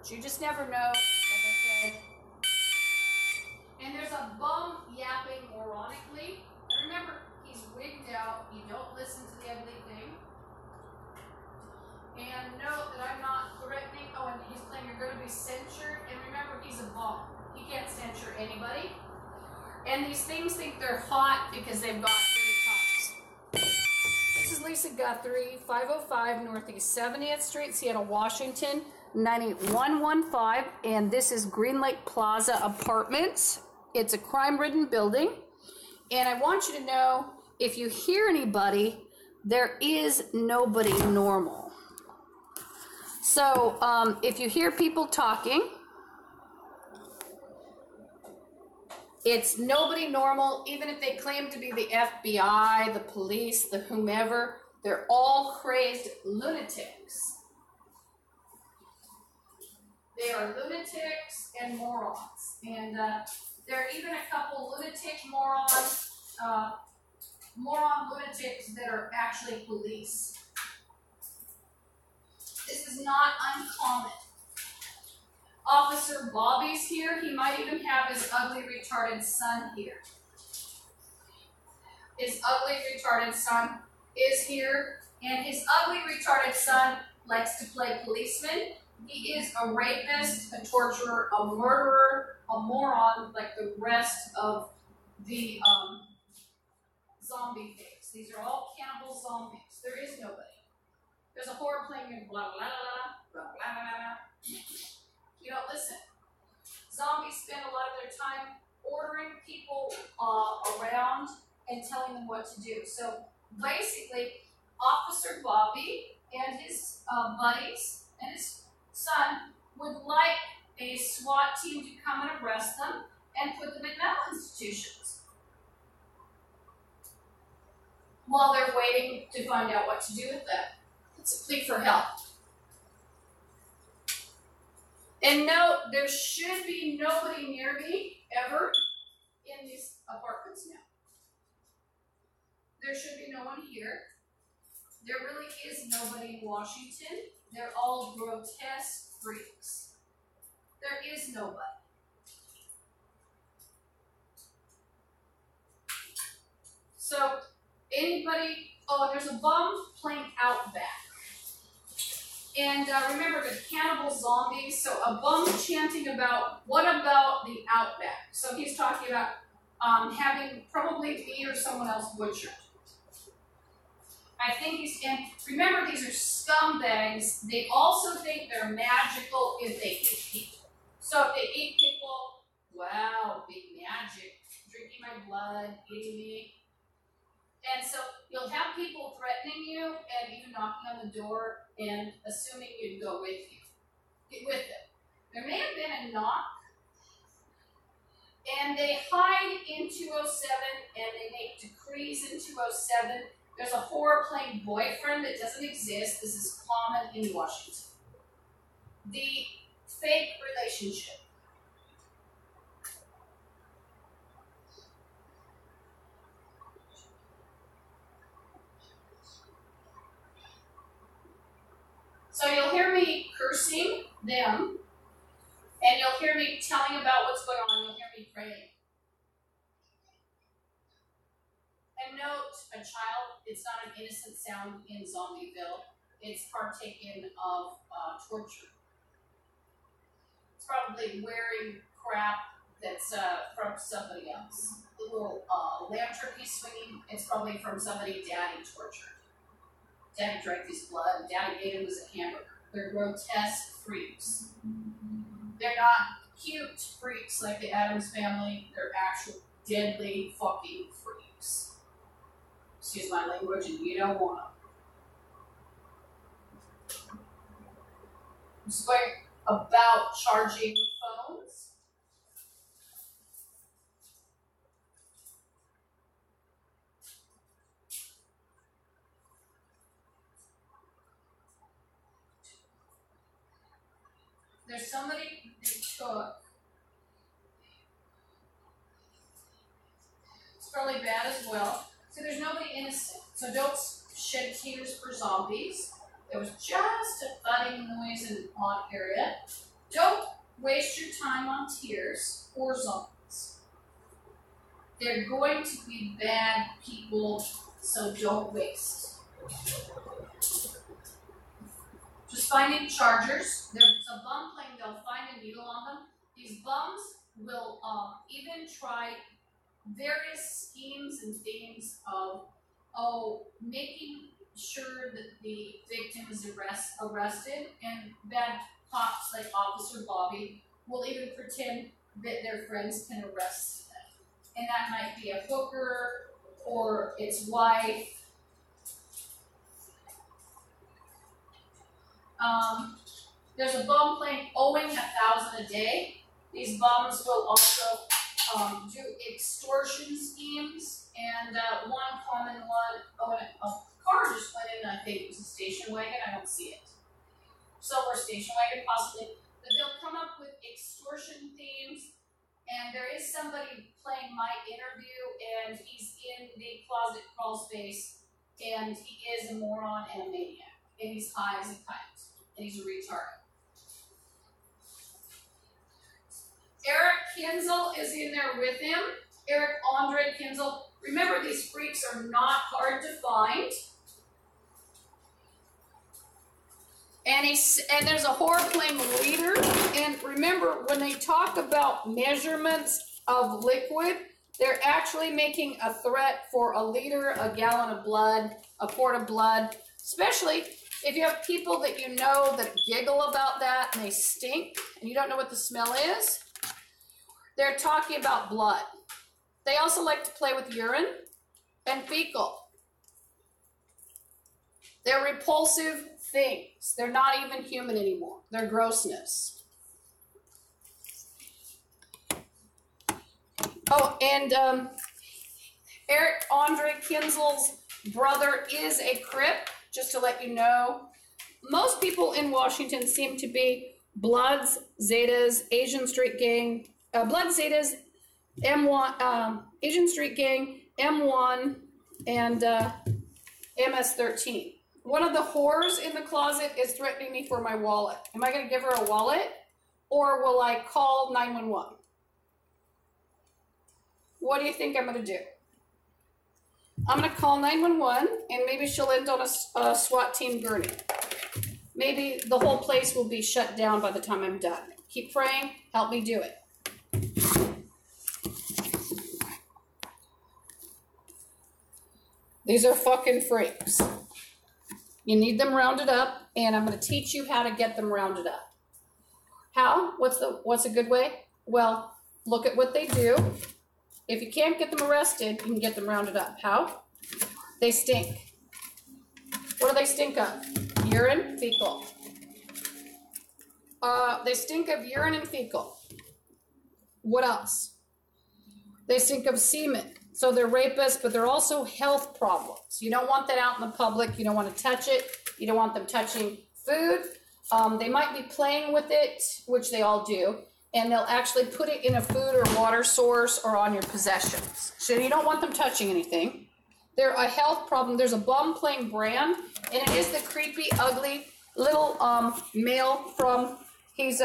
church. You just never know, like I said. And there's a bum yapping moronically. And remember, he's wigged out. You don't listen to the ugly thing. And note that I'm not threatening. Oh, and he's playing You're Going to Be Censured. And remember, he's a bum. He can't censure anybody. And these things think they're hot because they've got pretty tops. This is Lisa Guthrie, 505 Northeast 70th Street, Seattle, Washington, 98115. And this is Green Lake Plaza Apartments. It's a crime-ridden building. And I want you to know, if you hear anybody, there is nobody normal. So if you hear people talking, it's nobody normal. Even if they claim to be the FBI, the police, the whomever, they're all crazed lunatics. They are lunatics and morons. And there are even a couple lunatic moron lunatics that are actually police. This is not uncommon. Officer Bobby's here. He might even have his ugly, retarded son here. His ugly, retarded son is here. And his ugly, retarded son likes to play policeman. He is a rapist, a torturer, a murderer, a moron, like the rest of the zombie things. These are all cannibal zombies. There is nobody. There's a horror playing in blah, blah, blah, blah, blah, blah, blah. You don't listen. Zombies spend a lot of their time ordering people around and telling them what to do. So basically, Officer Bobby and his buddies and his son would like a SWAT team to come and arrest them and put them in mental institutions while they're waiting to find out what to do with them. It's a plea for help. And note, there should be nobody near me ever in these apartments now. There should be no one here. There really is nobody in Washington. They're all grotesque freaks. There is nobody. So, anybody, oh, there's a bum playing out back. And remember the cannibal zombies, so a bum chanting about, what about the outback? So he's talking about having probably me or someone else butchered. I think he's, and remember these are scumbags. They also think they're magical if they eat people. So if they eat people, wow, big magic, drinking my blood, eating me. And so you'll have people threatening you and even knocking on the door and assuming you'd go with them. There may have been a knock, and they hide in 207 and they make decrees in 207. There's a horror playing boyfriend that doesn't exist. This is common in Washington. The fake relationship. So you'll hear me cursing them, and you'll hear me telling about what's going on. You'll hear me praying. And note, a child, it's not an innocent sound in Zombieville. It's partaken of torture. It's probably wearing crap that's from somebody else. The little lantern he's swinging, it's probably from somebody Daddy tortured. Daddy drank his blood, Daddy ate him as a hamburger. They're grotesque freaks. They're not cute freaks like the Addams Family. They're actual deadly fucking freaks. Excuse my language, and you don't want them. I'm just going about charging phones. There's somebody that took. It's probably bad as well. So there's nobody innocent. So don't shed tears for zombies. There was just a thudding noise in an odd area. waste your time on tears or zombies. They're going to be bad people, so don't waste. Just finding chargers. There's a bum playing, they'll find a needle on them. These bums will even try various schemes and things of, making sure that the victim is arrested, and bad cops like Officer Bobby will even pretend that their friends can arrest them. And that might be a hooker or its wife. There's a bum playing owing 1,000 a day. These bums will also do extortion schemes, and one common one, a car just went in, I think it was a station wagon, I don't see it. Silver station wagon possibly, but they'll come up with extortion themes, and there is somebody playing my interview, and he's in the closet crawl space, and he is a moron and a maniac, and he's high as a kite, and he's a retard. Eric Kinzel is in there with him. Eric Andre Kinzel. Remember, these freaks are not hard to find. And there's a horror playing leader. And remember, when they talk about measurements of liquid, they're actually making a threat for a liter, a gallon of blood, a quart of blood. Especially if you have people that you know that giggle about that and they stink and you don't know what the smell is. They're talking about blood. They also like to play with urine and fecal. They're repulsive things. They're not even human anymore. They're grossness. Oh, and Eric Andre Kinzel's brother is a Crip, just to let you know. Most people in Washington seem to be Bloods, Zetas, Asian Street Gang, Blood Zetas, M1, Asian Street Gang, M1, and MS-13. One of the whores in the closet is threatening me for my wallet. Am I going to give her a wallet, or will I call 911? What do you think I'm going to do? I'm going to call 911, and maybe she'll end on a SWAT team gurney. Maybe the whole place will be shut down by the time I'm done. Keep praying. Help me do it. These are fucking freaks. You need them rounded up, and I'm going to teach you how to get them rounded up. How? What's a good way? Well, look at what they do. If you can't get them arrested, you can get them rounded up. How? They stink. What do they stink of? Urine, fecal. They stink of urine and fecal. What else? They stink of semen. So they're rapists, but they're also health problems. You don't want that out in the public. You don't want to touch it. You don't want them touching food. They might be playing with it, which they all do, and they'll actually put it in a food or water source or on your possessions. So you don't want them touching anything. They're a health problem. There's a bum playing brand, and it is the creepy, ugly little male from, he's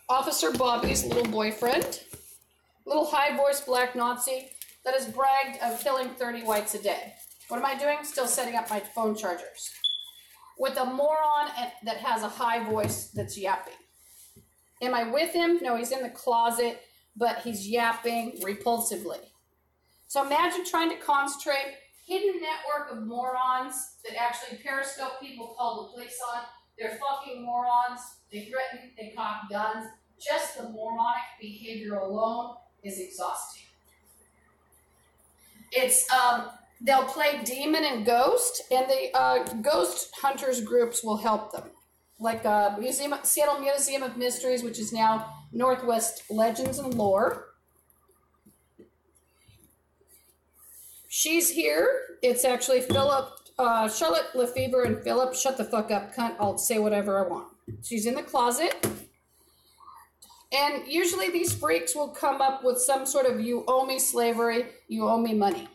Officer Bobby's little boyfriend, little high-voiced black Nazi that has bragged of killing 30 whites a day. What am I doing? Still setting up my phone chargers. With a moron that has a high voice that's yapping. Am I with him? No, he's in the closet, but he's yapping repulsively. So imagine trying to concentrate. Hidden network of morons that actually Periscope people call the police on. They're fucking morons. They threaten, they cock guns. Just the moronic behavior alone is exhausting. It's, they'll play demon and ghost, and the ghost hunters groups will help them. Like Seattle Museum of Mysteries, which is now Northwest Legends and Lore. She's here. It's actually Philip, Charlotte Lefebvre and Philip. Shut the fuck up, cunt. I'll say whatever I want. She's in the closet. And usually these freaks will come up with some sort of you owe me slavery, you owe me money.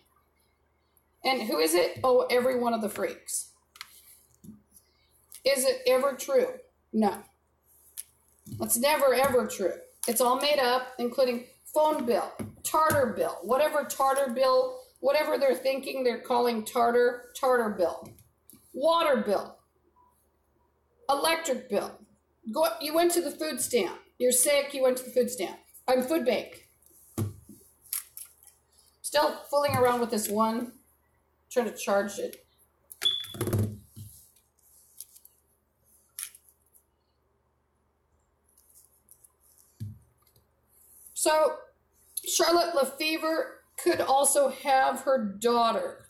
And who is it? Oh, every one of the freaks. Is it ever true? No. It's never ever true. It's all made up, including phone bill, tartar bill, whatever they're thinking they're calling tartar bill, water bill, electric bill. You went to the food stamp. You're sick, you went to the food stamp. Food bank. Still fooling around with this one, trying to charge it. So Charlotte Lefevre could also have her daughter.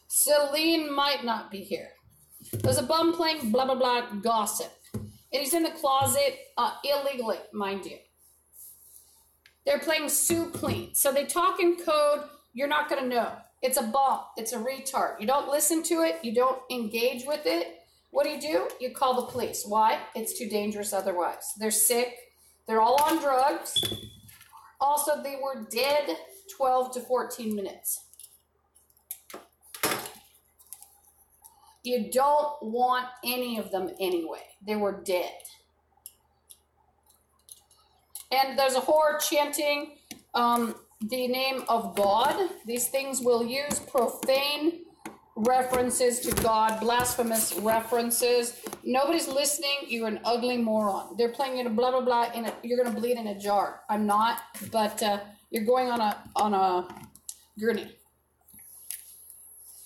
Celine might not be here. There's a bum playing blah, blah, blah gossip. And he's in the closet illegally, mind you. They're playing Sue Clean. So they talk in code. You're not going to know. It's a bum. It's a retard. You don't listen to it. You don't engage with it. What do? You call the police. Why? It's too dangerous otherwise. They're sick. They're all on drugs. Also, they were dead 12 to 14 minutes. You don't want any of them anyway. They were dead. And there's a whore chanting the name of God. These things will use profane references to God, blasphemous references. Nobody's listening. You're an ugly moron. They're playing in a blah, blah, blah. You're going to bleed in a jar. I'm not, but you're going on a gurney.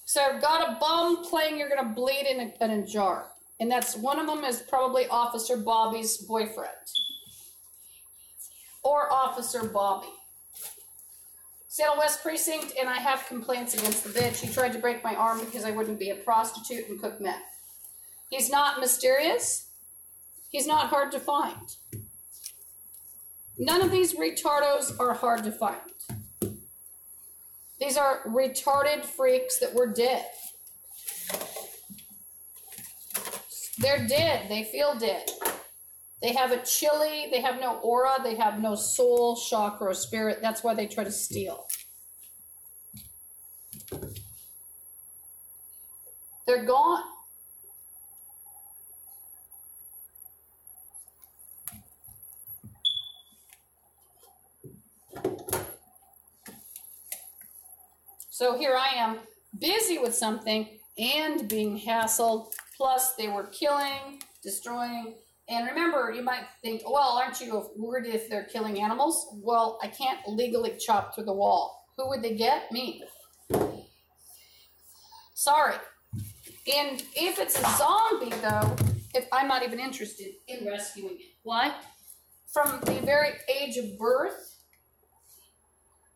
So I've got a bum playing you're going to bleed in a jar. And that's one of them is probably Officer Bobby's boyfriend. Or Officer Bobby. Seattle West Precinct, and I have complaints against the bitch. He tried to break my arm because I wouldn't be a prostitute and cook meth. He's not mysterious. He's not hard to find. None of these retardos are hard to find. These are retarded freaks that were dead. They're dead. They feel dead. They have a chili. They have no aura. They have no soul, chakra, or spirit. That's why they try to steal. They're gone. So here I am, busy with something and being hassled. Plus, they were killing, destroying. And remember, you might think, well, aren't you worried if they're killing animals? Well, I can't legally chop through the wall. Who would they get? Me. Sorry. And if it's a zombie, though, I'm not even interested in rescuing it. Why? From the very age of birth,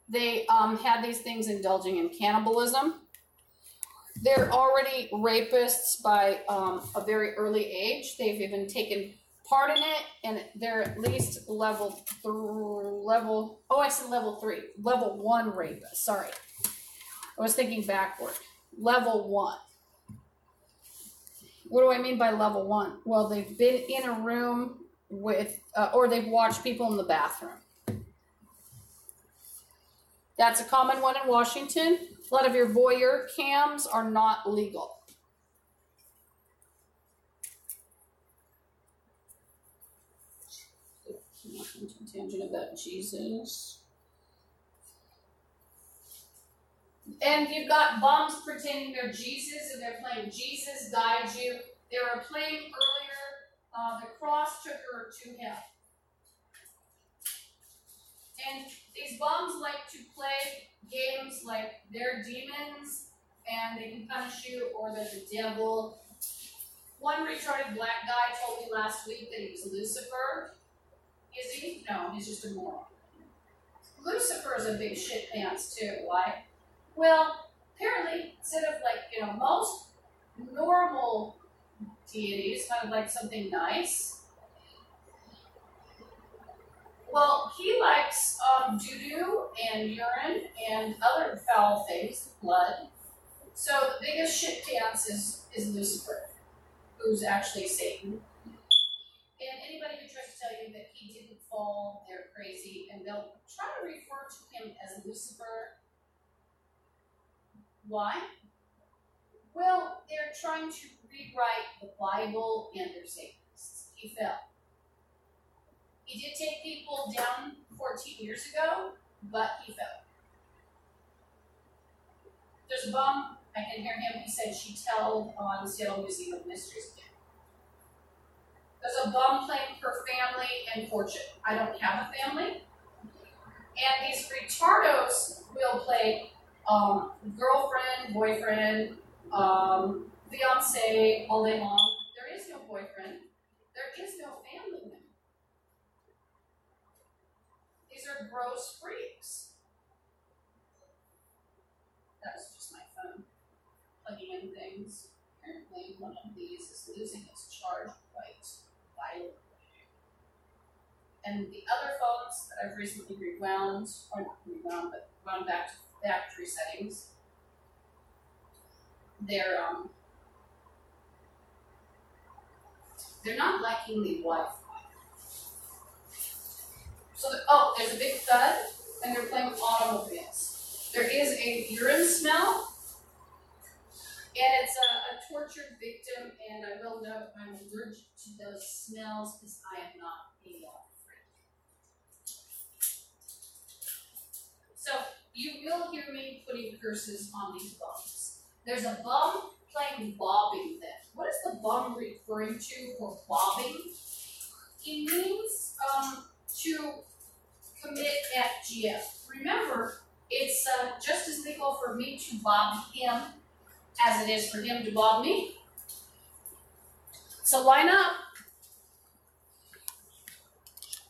they had these things indulging in cannibalism. They're already rapists by a very early age. They've even taken part in it, and they're at least level 1 rapist. Sorry. I was thinking backward. Level 1. What do I mean by level 1? Well, they've been in a room with, or they've watched people in the bathroom. That's a common one in Washington. A lot of your voyeur cams are not legal. Tangent about Jesus. And you've got bums pretending they're Jesus, and they're playing Jesus guides you. They were playing earlier, the cross took her to hell. And these bums like to play games like they're demons and they can punish you, or they're the devil. One retarded black guy told me last week that he was Lucifer. Is he? No, he's just a moron. Lucifer is a big shit pants too. Why? Well, apparently, instead of most normal deities, kind of like something nice, well, he likes doo-doo and urine and other foul things, blood. So the biggest shit pants is Lucifer, who's actually Satan. And anybody who tries to tell you that he didn't fall, they're crazy, and they'll try to refer to him as Lucifer. Why? Well, they're trying to rewrite the Bible and their Satanists. He fell. He did take people down 14 years ago, but he fell. There's a bum, I can hear him, he said she told on Seattle Museum of Mysteries again. There's a bum playing her family and fortune. I don't have a family. And these retardos will play girlfriend, boyfriend, fiance all day long. There is no boyfriend. There is no family member. These are gross freaks. That was just my phone plugging in things. Apparently, one of these is losing its charge quite violently. And the other phones that I've recently rewound, or not rewound, but wound back to factory settings, they're not liking the Wi-Fi. So, there's a big thud, and they're playing with automobiles. There is a urine smell, and it's a tortured victim, and I will note I'm allergic to those smells because I am not a freak. So, you will hear me putting curses on these bums. There's a bum playing bobbing then. What is the bum referring to for bobbing? He means to commit FGM. Remember, it's just as legal for me to bob him as it is for him to bob me. So line up.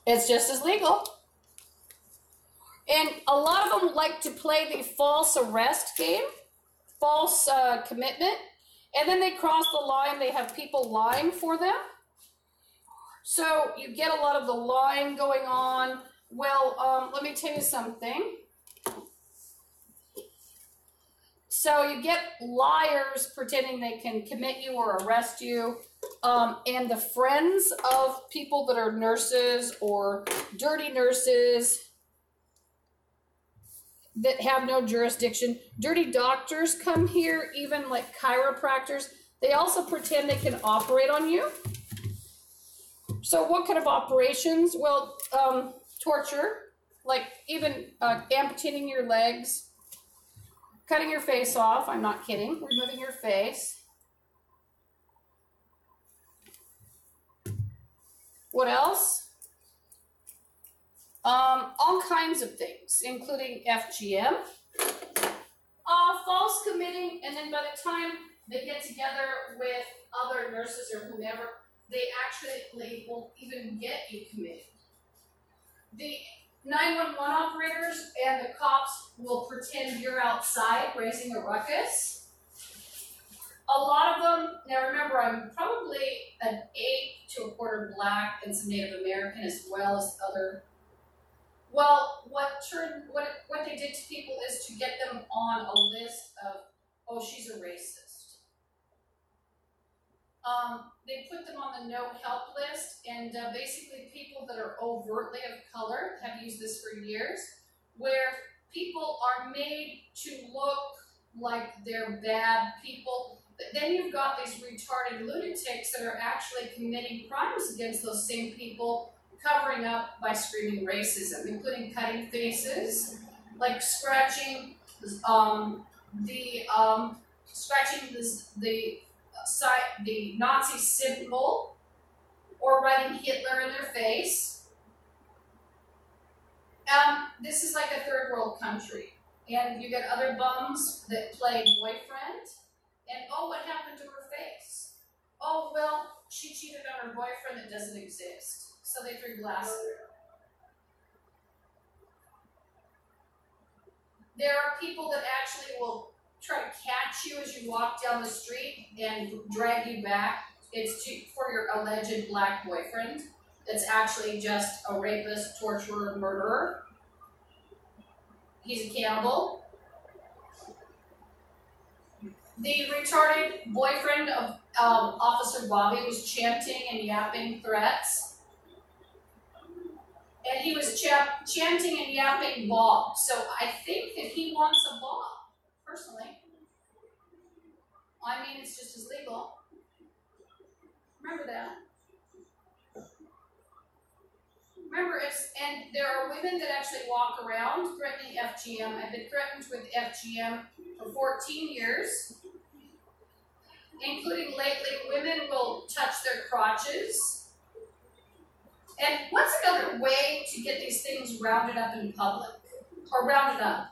It's just as legal. And a lot of them like to play the false arrest game, false commitment, and then they cross the line. They have people lying for them. So you get a lot of the lying going on. Well, let me tell you something. So you get liars pretending they can commit you or arrest you, and the friends of people that are nurses or dirty nurses that have no jurisdiction. Dirty doctors come here, even like chiropractors. They also pretend they can operate on you. So what kind of operations? Well, torture, like even amputating your legs, cutting your face off. I'm not kidding. Removing your face. What else? All kinds of things, including FGM, false committing, and then by the time they get together with other nurses or whomever, they actually will even get you committed. The 911 operators and the cops will pretend you're outside raising a ruckus. A lot of them, now remember, I'm probably an 8 to a quarter black and some Native American as well as other. Well, what they did to people is to get them on a list of, oh, she's a racist. They put them on the no help list, and basically people that are overtly of color have used this for years, where people are made to look like they're bad people. But then you've got these retarded lunatics that are actually committing crimes against those same people, covering up by screaming racism, including cutting faces, like scratching the Nazi symbol, or writing Hitler in their face. This is like a third world country, and you get other bums that play boyfriend, and oh, what happened to her face? Oh, well, she cheated on her boyfriend that doesn't exist. So they threw glass through. There are people that actually will try to catch you as you walk down the street and drag you back. It's for your alleged black boyfriend. That's actually just a rapist, torturer, murderer. He's a cannibal. The retarded boyfriend of Officer Bobby was chanting and yapping threats. And he was chanting and yapping Bob. So I think that he wants a Bob, personally. I mean, it's just as legal. that. Remember, and there are women that actually walk around threatening FGM. I've been threatened with FGM for 14 years, including lately, women will touch their crotches. And what's another way to get these things rounded up in public? Or rounded up?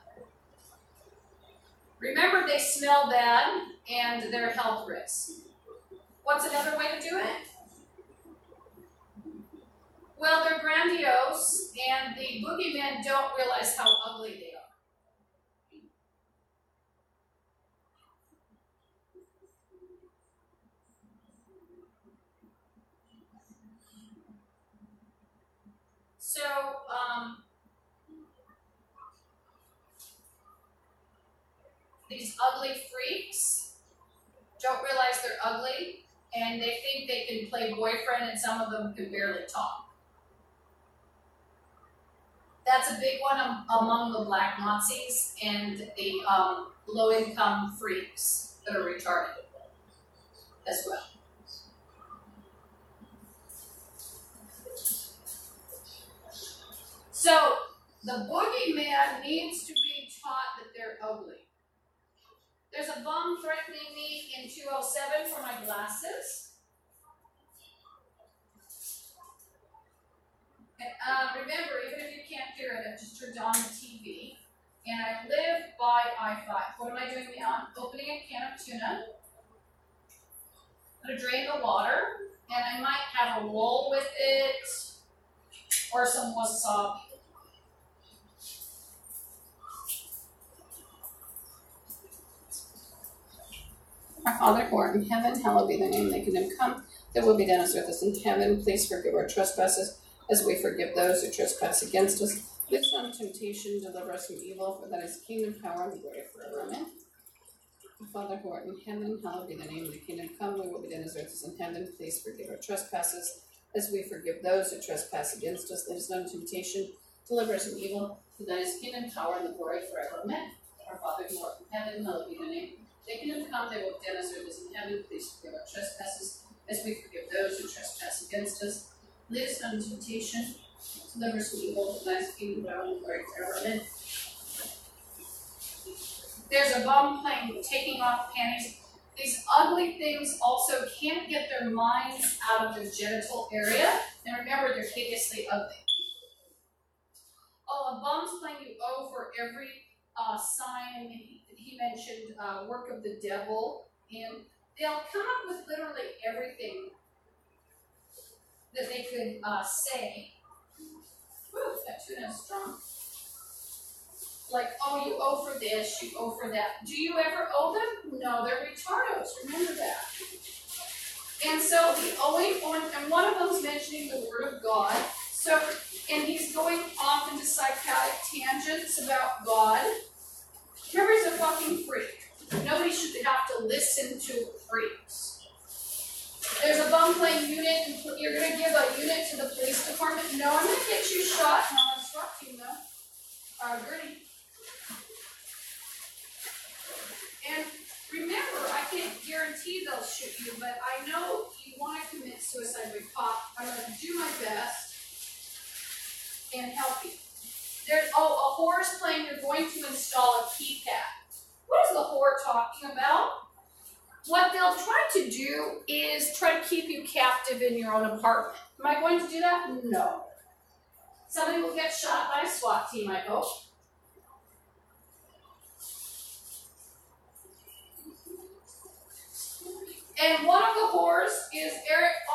Remember, they smell bad and they're health risks. What's another way to do it? Well, they're grandiose, and the boogeymen don't realize how ugly they are. So, these ugly freaks don't realize they're ugly, and they think they can play boyfriend, and some of them can barely talk. That's a big one among the black Nazis and the low-income freaks that are retarded as well. So the boogeyman needs to be taught that they're ugly. There's a bum threatening me in 207 for my glasses. Remember, even if you can't hear it, I've just turned on the TV. And I live by I-5. What am I doing now? I'm opening a can of tuna. I'm going to drain the water. And I might have a roll with it. Or some wasabi. Our Father who art in heaven, hallowed be thy name. Thy kingdom come. Thy will be done as with us in heaven. Please forgive our trespasses, as we forgive those who trespass against us. Lead us not into temptation, deliver us from evil, for that is the kingdom, power, and glory forever. Amen. Our Father who art in heaven, hallowed be thy name. Thy kingdom come. Thy will be done as with us in heaven. Please forgive our trespasses, as we forgive those who trespass against us. Lead us not into temptation, deliver us from evil, for that is the kingdom, power, and the glory forever. Amen. Our Father who art in heaven, hallowed be thy name. Thy kingdom come. Thy will be done as it is in heaven. Please forgive our trespasses, as we forgive those who trespass against us. Lead us not into temptation, deliver us from evil, for thine is the kingdom, power, and glory forever. Amen. There's a bum playing taking off panties. These ugly things also can't get their minds out of their genital area. And remember, they're hideously ugly. Oh, a bum's playing you over every sign. He mentioned work of the devil. And they'll come up with literally everything that they could say. Whew, that tuna is strong. Like, oh, you owe for this, you owe for that. Do you ever owe them? No, they're retardos. Remember that. And so the owing, and one of them's mentioning the Word of God. So, and he's going off into psychotic tangents about God. Remember, he's a fucking freak. Nobody should have to listen to freaks. There's a bum playing unit, and you're going to give a unit to the police department. No, I'm going to get you shot. No, I'm instructing them. Gritty. And remember, I can't guarantee they'll shoot you, but I know you want to commit suicide by cop. I'm going to do my best and help you. There's, a whore's playing, you're going to install a keypad. What is the whore talking about? What they'll try to do is try to keep you captive in your own apartment. Am I going to do that? No. Somebody will get shot by a SWAT team, I hope. And one of the whores is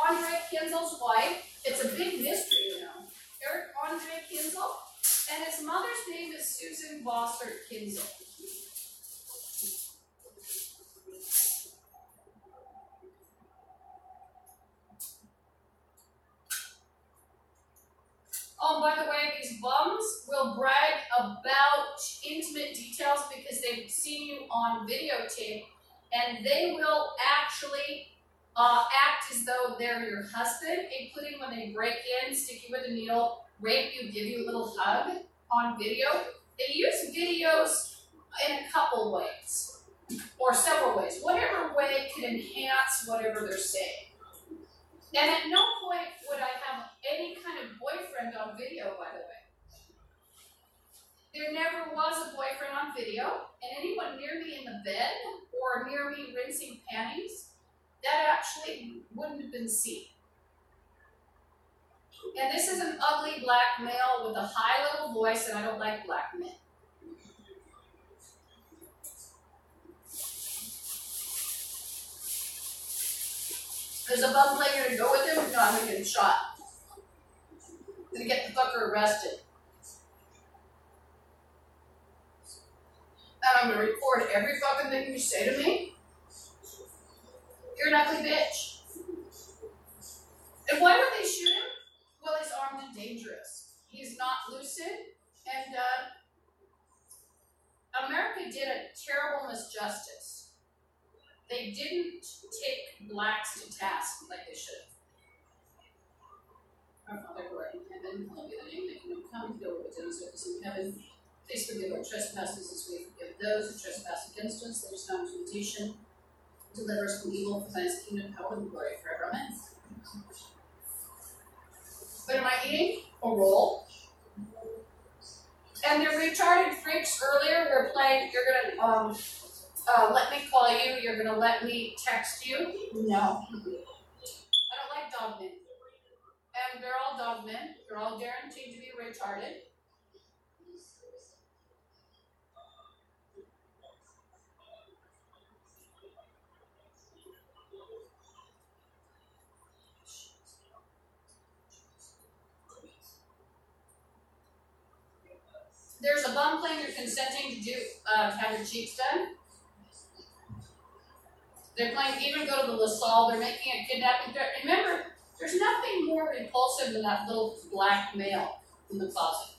Andre Kinzel's wife. It's a big mystery, you know. Andre Kinzel. And his mother's name is Susan Bossert Kinzel. Oh, by the way, these bums will brag about intimate details because they've seen you on videotape, and they will actually act as though they're your husband, including when they break in, stick you with a needle, rape you, give you a little hug on video. They use videos in a couple ways, or several ways, whatever way can enhance whatever they're saying. And at no point would I have any kind of boyfriend on video, by the way. There never was a boyfriend on video, and anyone near me in the bed or near me rinsing panties, that actually wouldn't have been seen. And this is an ugly black male with a high little voice, and I don't like black men. There's a bum player to go with him, no, I'm gonna get him shot. I'm gonna get the fucker arrested. And I'm gonna record every fucking thing you say to me. You're an ugly bitch. And why would they shoot him? Well, he's armed and dangerous. He's not lucid, and America did a terrible misjustice. They didn't take blacks to task like they should have. Our Father who art in heaven, hallowed be thy name. Thy kingdom come, thy will be done as it is in heaven. Please forgive our trespasses as we forgive those who trespass against us. Lead us not into temptation. Deliver us from evil, for thine is the kingdom, power, and glory forever. Amen. What am I eating? A roll. And the retarded freaks earlier were playing, you're gonna let me call you, you're gonna let me text you. No. I don't like dog men. And they're all dog men. They're all guaranteed to be retarded. There's a bum player consenting to have their cheeks done. They're planning to even go to the LaSalle. They're making a kidnapping threat. Remember, there's nothing more repulsive than that little black male in the closet.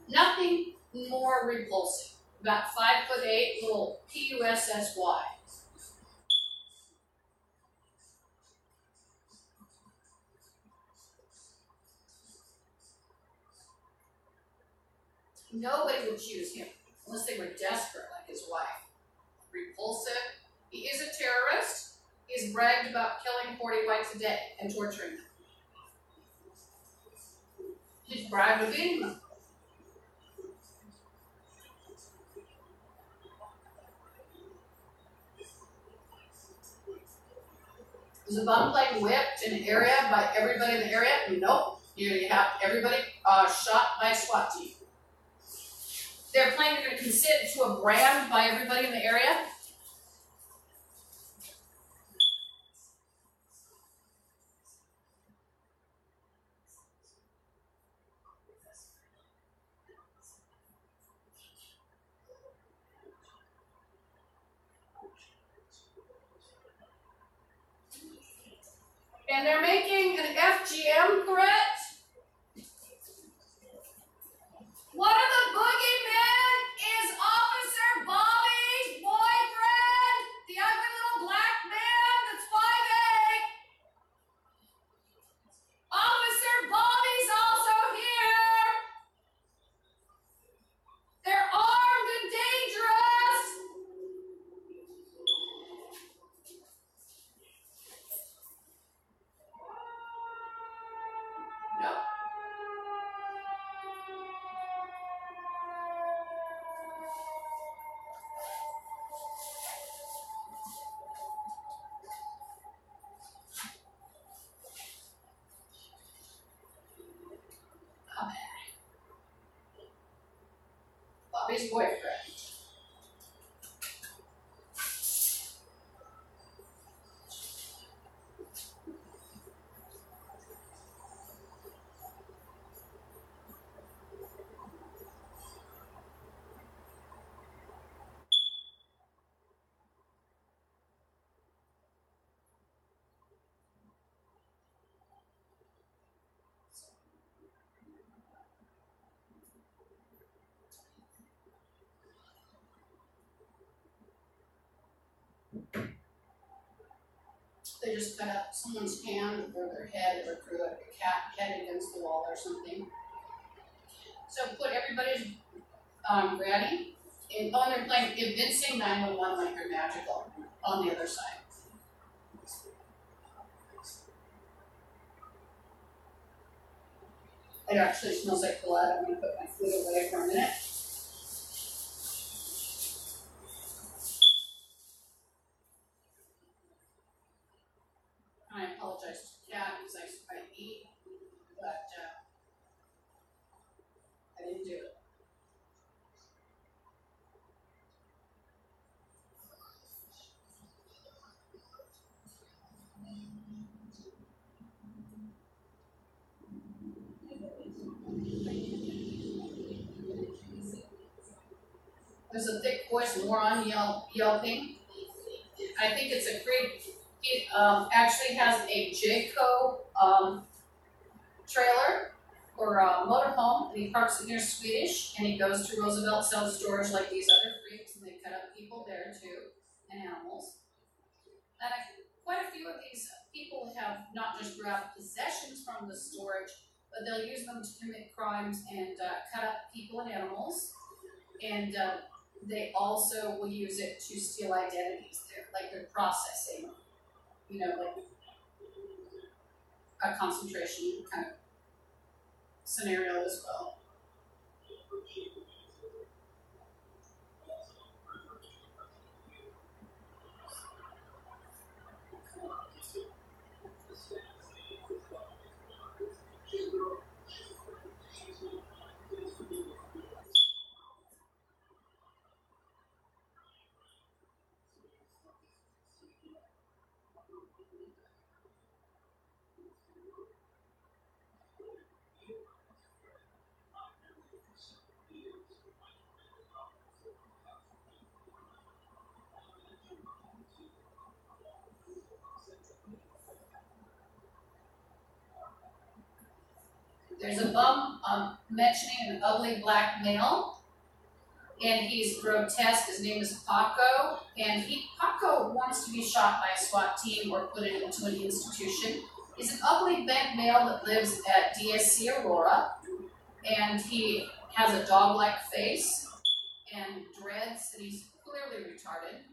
Nothing more repulsive. About 5'8", little P-U-S-S-Y. Nobody would choose him unless they were desperate, like his wife. Repulsive. He is a terrorist. He's bragged about killing 40 whites a day and torturing them. He's bragged about beating them. Is a bum playing whipped in an area by everybody in the area? Nope. You have everybody shot by a SWAT team. They're planning to consent to a brand by everybody in the area. And they're making an FGM threat. One of the boogeymen is Officer Bobby's boyfriend, the ugly little black man that's 5'8". Officer Bobby's also here. They're armed and dangerous. No. Bobby's boyfriend. They just cut up someone's hand or their head or threw a cat head against the wall or something. So put everybody's ready. And they're playing convincing 911 like they're magical on the other side. It actually smells like blood. I'm going to put my food away for a minute. I apologize to the cat because I eat, but I didn't do it. There's a thick voice, moron yelping. I think it's a great, it actually has a Jayco trailer or a motorhome, and he parks it near Swedish, and he goes to Roosevelt self-storage like these other freaks, and they cut up people there too, and animals. And quite a few of these people have not just grabbed possessions from the storage, but they'll use them to commit crimes and cut up people and animals. And they also will use it to steal identities. They're processing, like a concentration kind of scenario as well. There's a bum mentioning an ugly black male, and he's grotesque. His name is Paco, and Paco wants to be shot by a SWAT team or put into an institution. He's an ugly bent male that lives at DSC Aurora, and he has a dog-like face and dreads, and he's clearly retarded.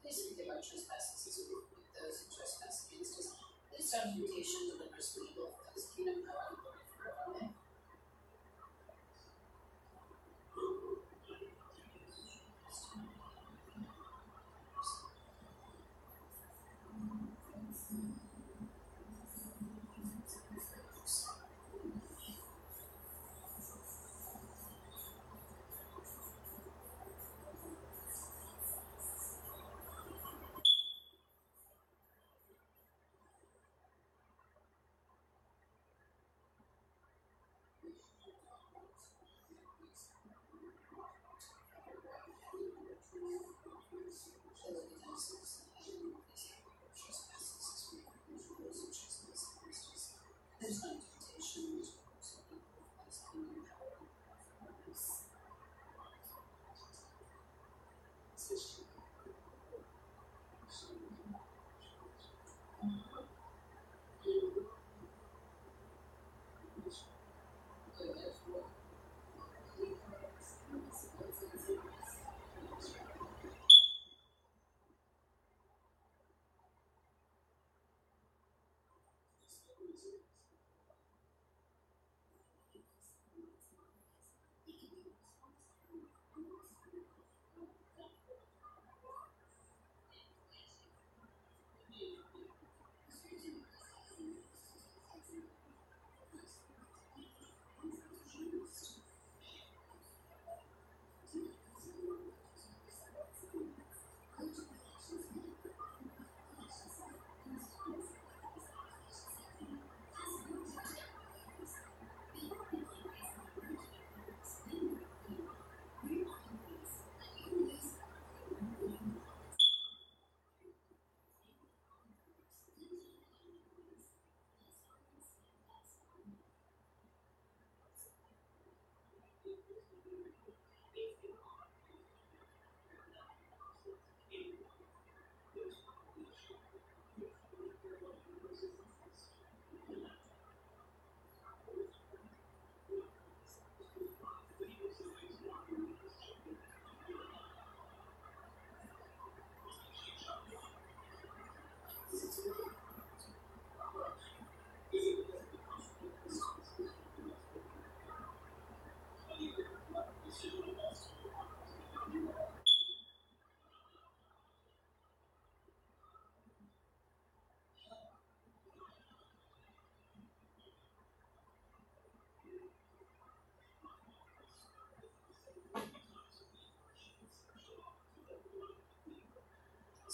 Please forgive our trespasses as we forgive those who trespass against us. Please don't temptation, deliver us from evil, for this kingdom, power, and glory forever. Amen.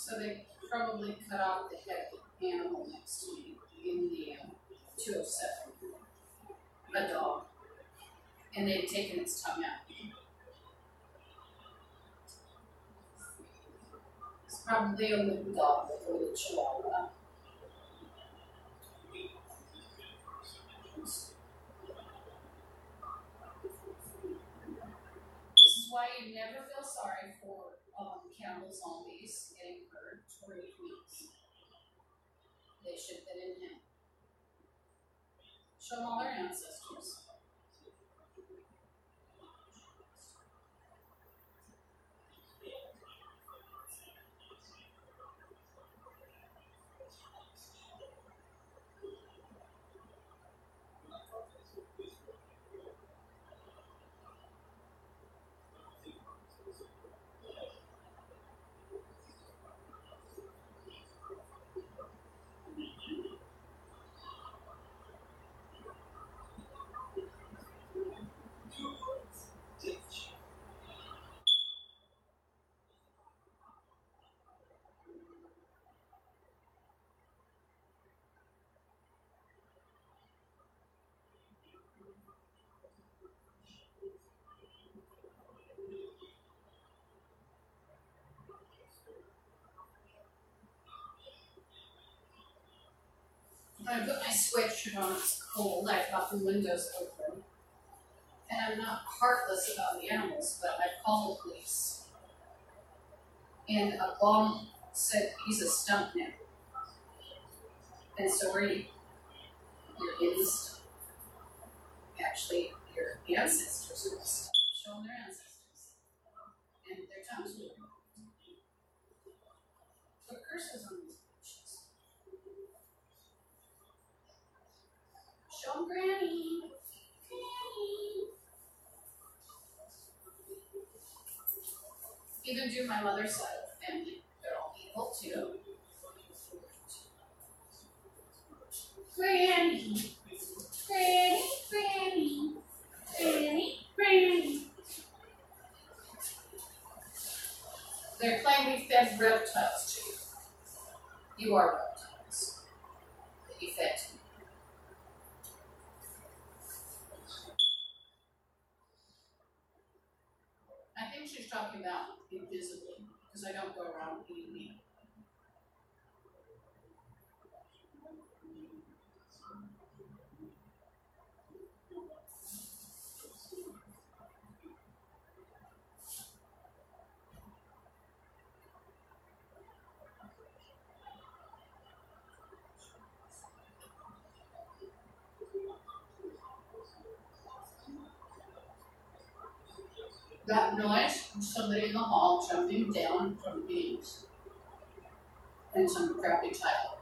So they probably cut off the head of the animal next to me in the 207, a dog, and they'd taken its tongue out. It's probably a little dog, like a little chihuahua. This is why you never feel sorry for cannibal zombies getting hurt or eating meat. They should fit in him. Show them all their ancestors. I put my sweatshirt on, it's cold, I've got the windows open. And I'm not heartless about the animals, but I called the police. And a bum said he's a stuntman. And so are you. You're in the stunt. Actually, your ancestors are the stunt. Show them their ancestors. And their tongues will be removed. Put curses on these bitches. Show them Granny. Granny. Even do my mother's side of the family. They're all evil too. Granny. Granny. Granny. Granny. Granny. They're claiming we fed reptiles to you. You are reptiles. That you fed to me. I think she's talking about invisibly, because I don't go around eating meat. That noise was somebody in the hall jumping down from beams and some crappy tile.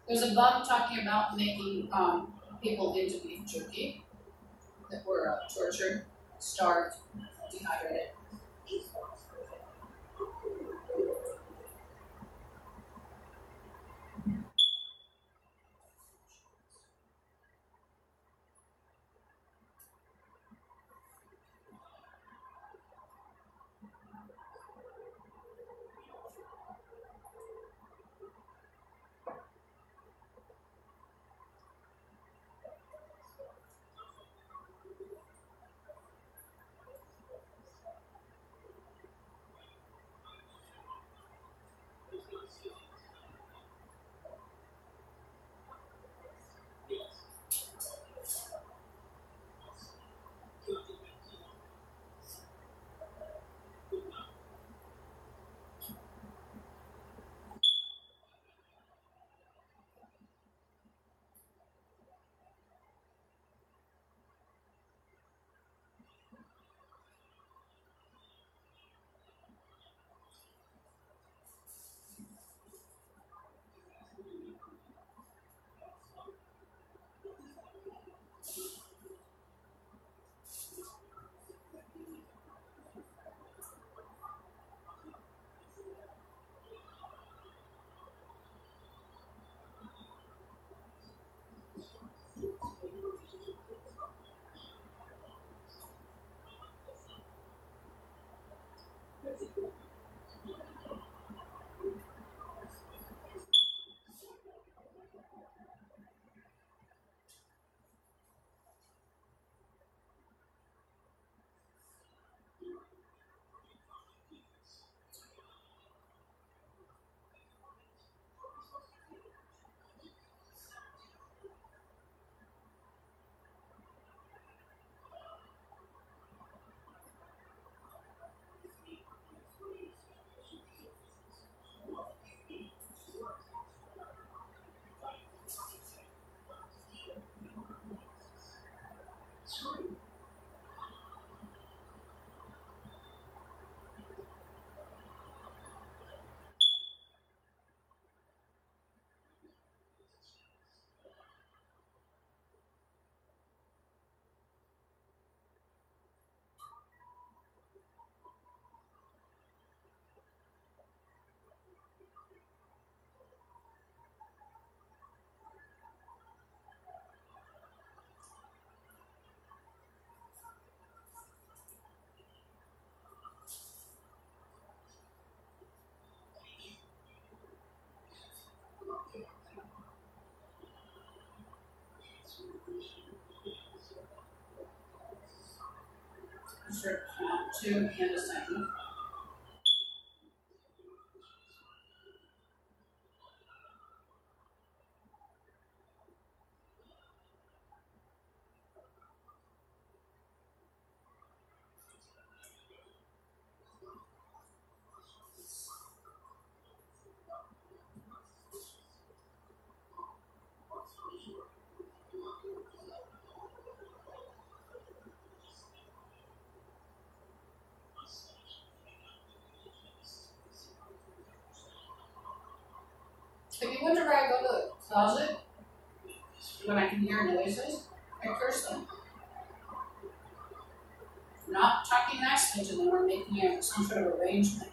There's a bug talking about making people into beef jerky that were tortured, starved, dehydrated. insert count 2 and a second. If you wonder where I go to the closet when I can hear noises, I curse them. I'm not talking nicely to them or making some sort of arrangement.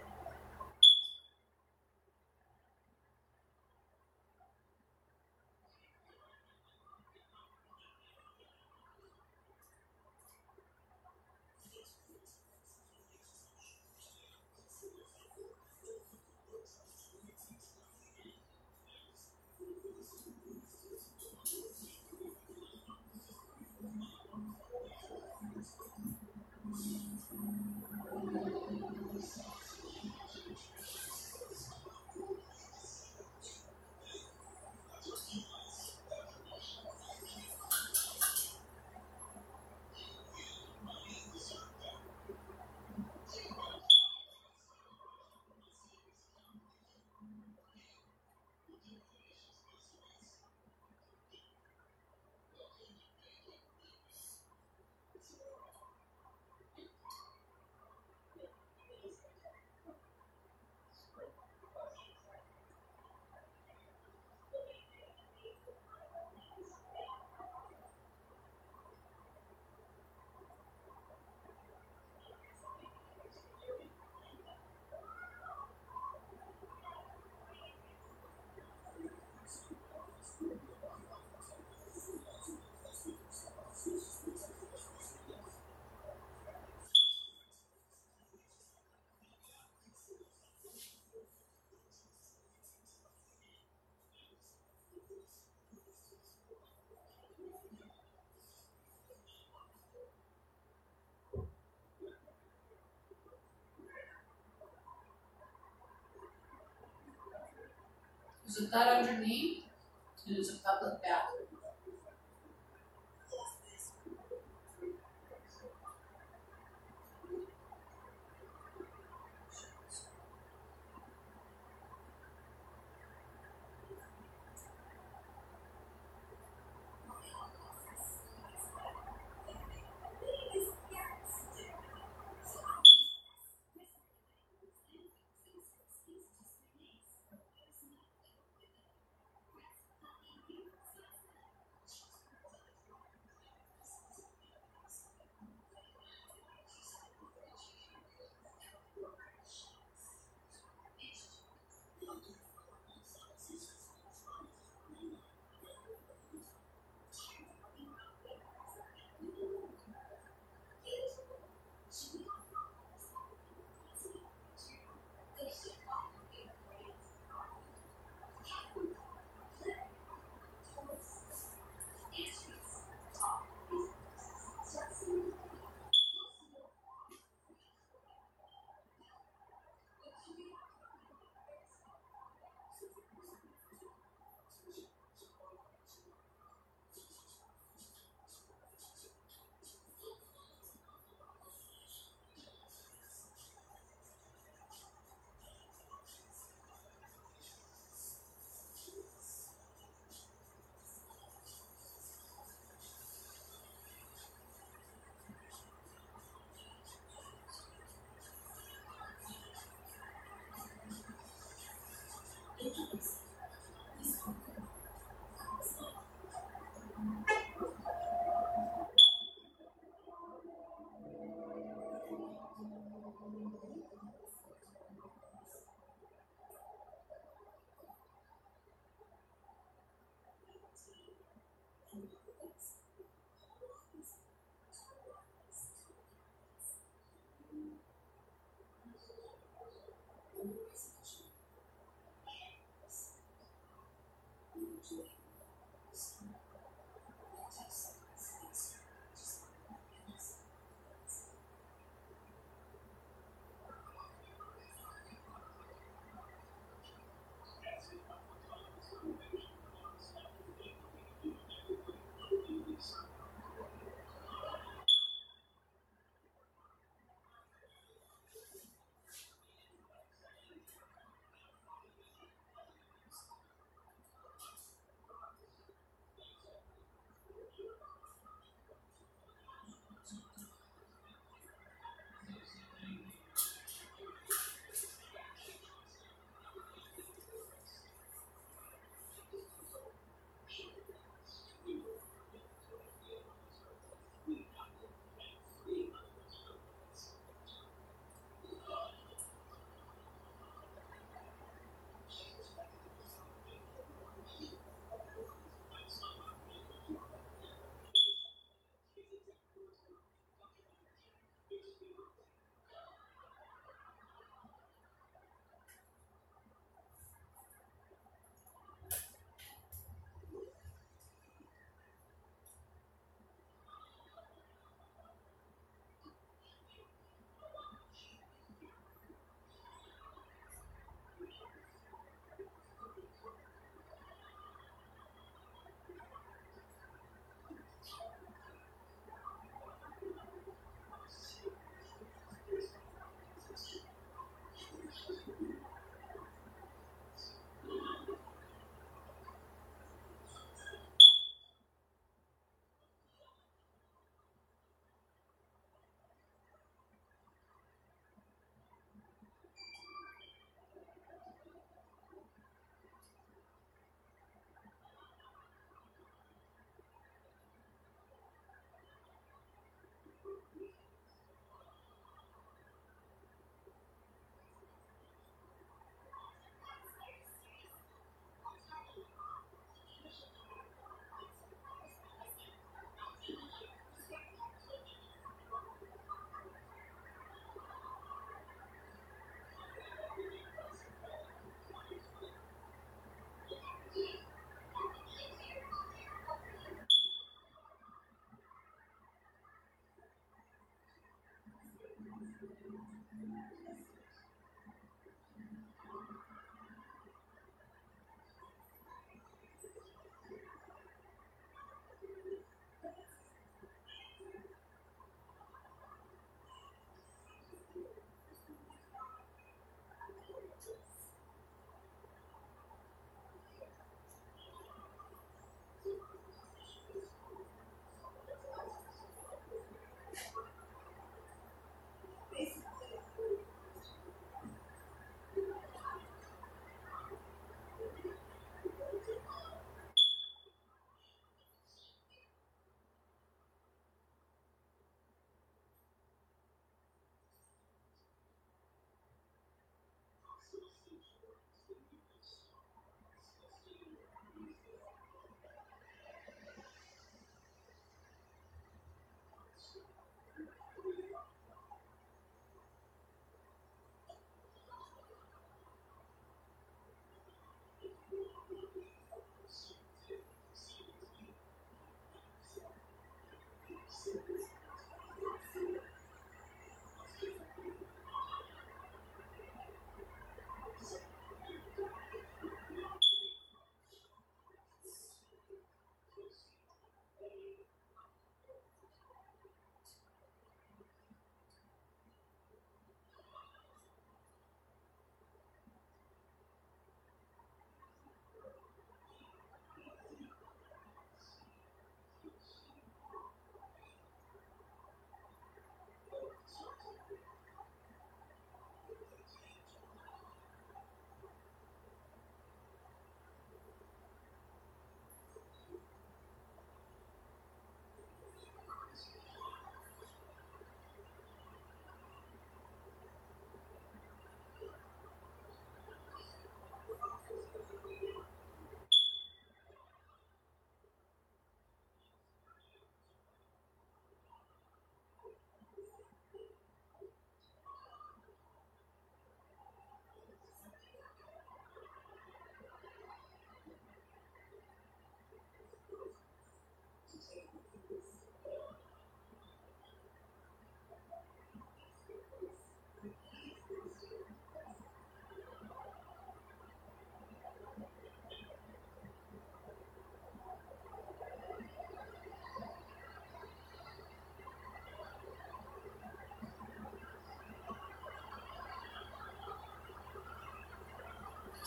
Is it that underneath? It is a public bathroom.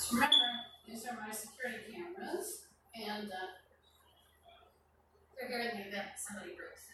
Remember, these are my security cameras, and they're here in the event somebody breaks in.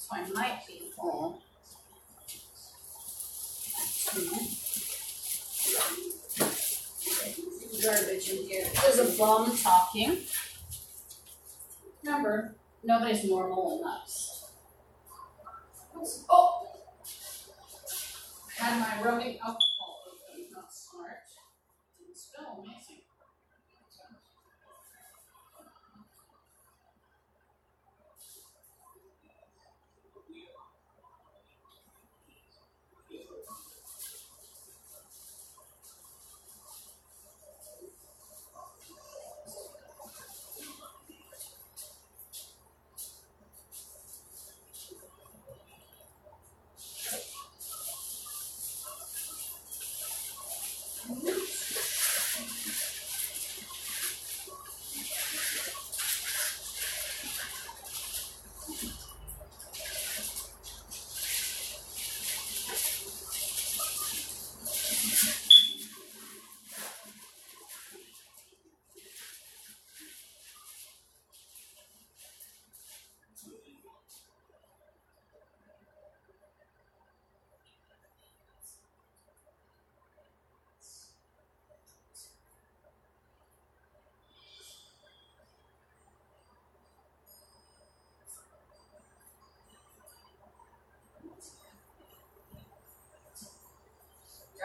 So I might be full. Garbage in here. There's a bum talking. Remember, Nobody's normal and us. Oh! Had my rubbing alcohol open, not smart. Didn't spill, amazing.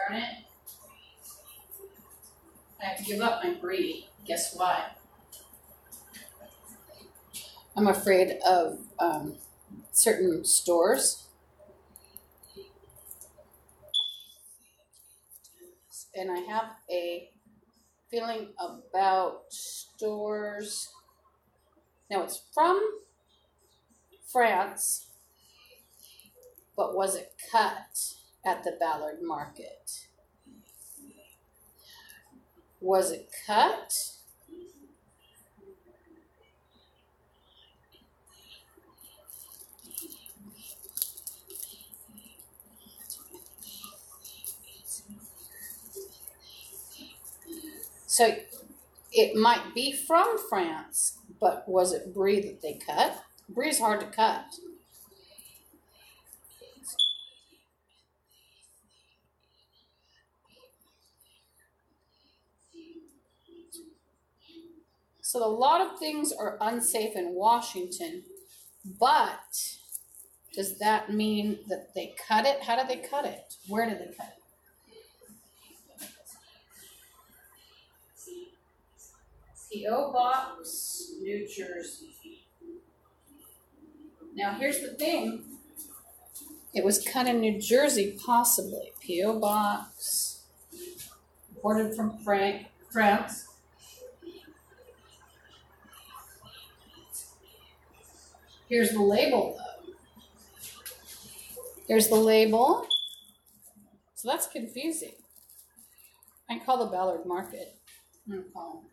Darn it. I have to give up my brie. Guess why? I'm afraid of certain stores. And I have a feeling about stores. Now it's from France, but was it cut at the Ballard Market? Was it cut? So it might be from France, but was it brie that they cut? Brie is hard to cut. So a lot of things are unsafe in Washington, but does that mean that they cut it? How did they cut it? Where did they cut it? P.O. Box, New Jersey. Now here's the thing. It was cut in New Jersey, possibly. P.O. Box, imported from France. Here's the label, though. There's the label. So that's confusing. I call the Ballard Market. I'm going to call them.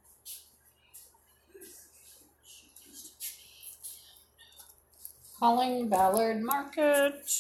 Calling Ballard Market.